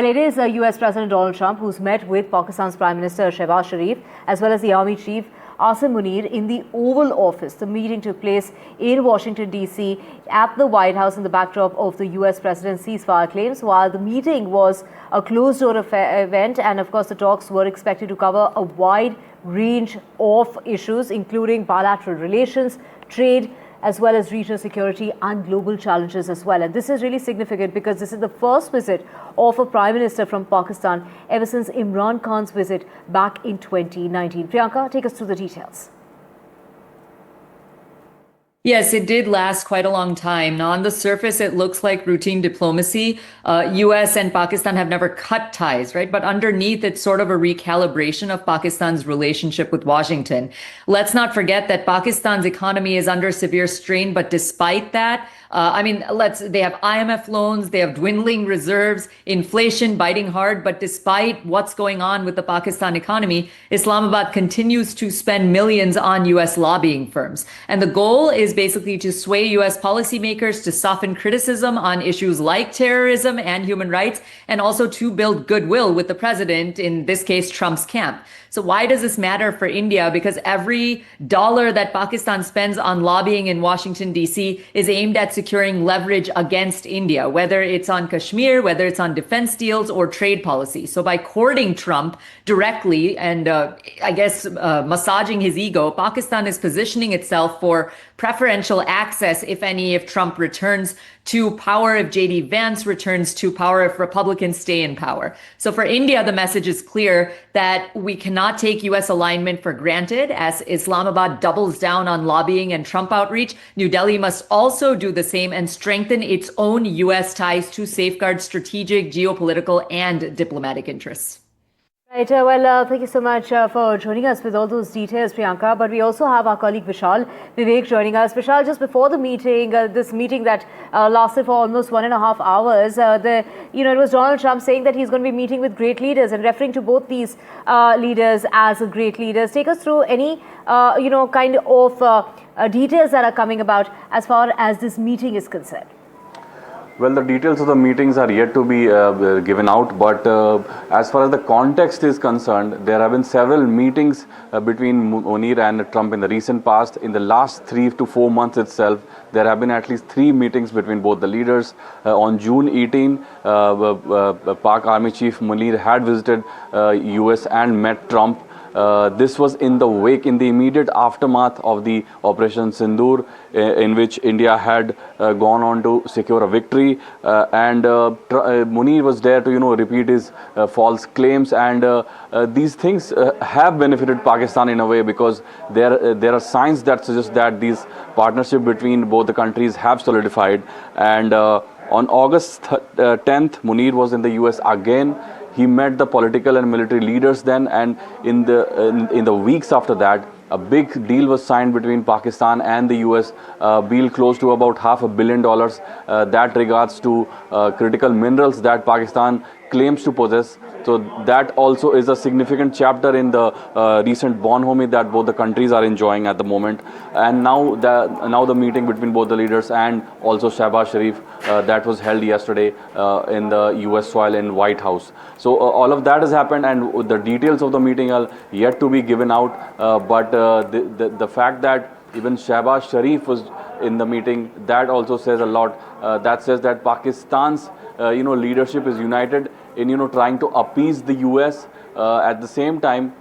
Well, it is US President Donald Trump who's met with Pakistan's Prime Minister Shehbaz Sharif as well as the Army Chief Asim Munir in the Oval Office. The meeting took place in Washington, D.C. at the White House in the backdrop of the US President's ceasefire claims. While the meeting was a closed-door event, and of course the talks were expected to cover a wide range of issues, including bilateral relations, trade, as well as regional security and global challenges as well. And this is really significant because this is the first visit of a Prime Minister from Pakistan ever since Imran Khan's visit back in 2019. Priyanka, take us through the details. Yes, it did last quite a long time. Now, on the surface, it looks like routine diplomacy. US and Pakistan have never cut ties, right? But underneath, it's sort of a recalibration of Pakistan's relationship with Washington. Let's not forget that Pakistan's economy is under severe strain, but despite that, they have IMF loans, they have dwindling reserves, inflation biting hard. But despite what's going on with the Pakistan economy, Islamabad continues to spend millions on US lobbying firms. And the goal is basically to sway US policymakers to soften criticism on issues like terrorism and human rights, and also to build goodwill with the president, in this case, Trump's camp. So why does this matter for India? Because every dollar that Pakistan spends on lobbying in Washington, D.C. is aimed at securing leverage against India, whether it's on Kashmir, whether it's on defense deals or trade policy. So by courting Trump directly and massaging his ego, Pakistan is positioning itself for preferential access, if any, if Trump returns to power, if J.D. Vance returns to power, if Republicans stay in power. So for India, the message is clear that we cannot take U.S. alignment for granted. As Islamabad doubles down on lobbying and Trump outreach, New Delhi must also do the same and strengthen its own U.S. ties to safeguard strategic, geopolitical, and diplomatic interests. Right. Thank you so much for joining us with all those details, Priyanka. But we also have our colleague Vivek joining us. Vishal, just before the meeting, this meeting that lasted for almost 1.5 hours, it was Donald Trump saying that he's going to be meeting with great leaders and referring to both these leaders as great leaders. Take us through any, kind of details that are coming about as far as this meeting is concerned. Well, the details of the meetings are yet to be given out, but as far as the context is concerned, there have been several meetings between Munir and Trump in the recent past. In the last 3 to 4 months itself, there have been at least 3 meetings between both the leaders. On June 18, Pak Army Chief Munir had visited US and met Trump. This was in the immediate aftermath of the Operation Sindoor, in which India had gone on to secure a victory, and Munir was there to repeat his false claims, and these things have benefited Pakistan in a way, because there are signs that suggest that these partnership between both the countries have solidified. And on August 10th, Munir was in the US again. He met the political and military leaders then, and in the weeks after that, a big deal was signed between Pakistan and the US, deal close to about $500 million that regards to critical minerals that Pakistan claims to possess. So that also is a significant chapter in the recent bonhomie that both the countries are enjoying at the moment. And now the meeting between both the leaders and also Shehbaz Sharif that was held yesterday in the US soil in White House. So all of that has happened, and the details of the meeting are yet to be given out. But the fact that even Shehbaz Sharif was in the meeting, that also says a lot. That says that Pakistan's leadership is united in trying to appease the US. At the same time,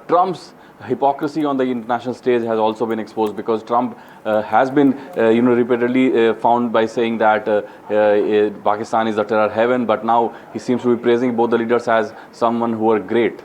Trump's hypocrisy on the international stage has also been exposed, because Trump has been repeatedly found by saying that Pakistan is a terror heaven, but now he seems to be praising both the leaders as someone who are great.